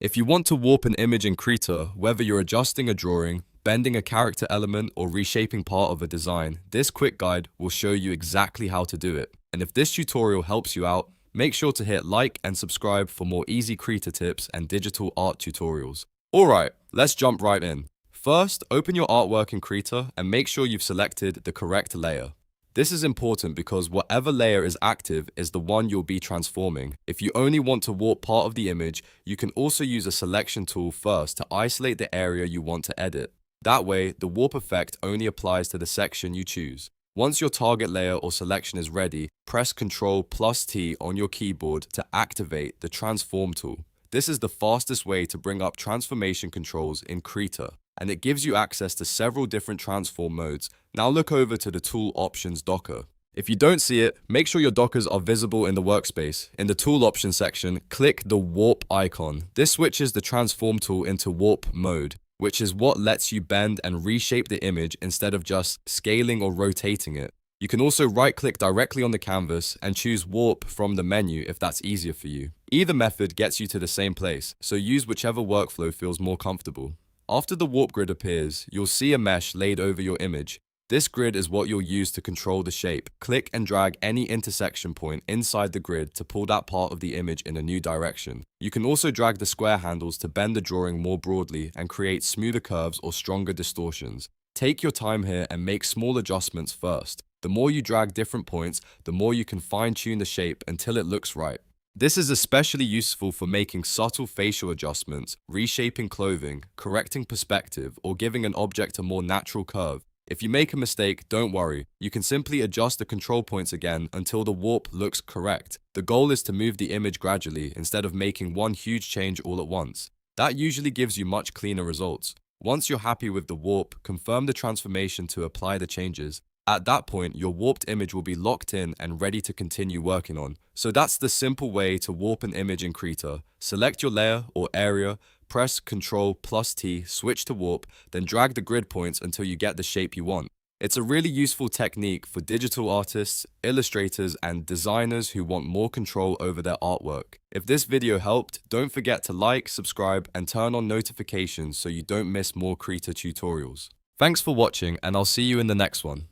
If you want to warp an image in Krita, whether you're adjusting a drawing, bending a character element, or reshaping part of a design, this quick guide will show you exactly how to do it. And if this tutorial helps you out, make sure to hit like and subscribe for more easy Krita tips and digital art tutorials. Alright, let's jump right in. First, open your artwork in Krita and make sure you've selected the correct layer. This is important because whatever layer is active is the one you'll be transforming. If you only want to warp part of the image, you can also use a selection tool first to isolate the area you want to edit. That way, the warp effect only applies to the section you choose. Once your target layer or selection is ready, press Ctrl+T on your keyboard to activate the transform tool. This is the fastest way to bring up transformation controls in Krita, and it gives you access to several different transform modes. Now look over to the Tool Options Docker. If you don't see it, make sure your dockers are visible in the workspace. In the Tool Options section, click the Warp icon. This switches the Transform tool into Warp mode, which is what lets you bend and reshape the image instead of just scaling or rotating it. You can also right-click directly on the canvas and choose Warp from the menu if that's easier for you. Either method gets you to the same place, so use whichever workflow feels more comfortable. After the warp grid appears, you'll see a mesh laid over your image. This grid is what you'll use to control the shape. Click and drag any intersection point inside the grid to pull that part of the image in a new direction. You can also drag the square handles to bend the drawing more broadly and create smoother curves or stronger distortions. Take your time here and make small adjustments first. The more you drag different points, the more you can fine-tune the shape until it looks right. This is especially useful for making subtle facial adjustments, reshaping clothing, correcting perspective, or giving an object a more natural curve. If you make a mistake, don't worry. You can simply adjust the control points again until the warp looks correct. The goal is to move the image gradually instead of making one huge change all at once. That usually gives you much cleaner results. Once you're happy with the warp, confirm the transformation to apply the changes. At that point, your warped image will be locked in and ready to continue working on. So that's the simple way to warp an image in Krita. Select your layer or area, press Ctrl+T, switch to warp, then drag the grid points until you get the shape you want. It's a really useful technique for digital artists, illustrators, and designers who want more control over their artwork. If this video helped, don't forget to like, subscribe, and turn on notifications so you don't miss more Krita tutorials. Thanks for watching, and I'll see you in the next one.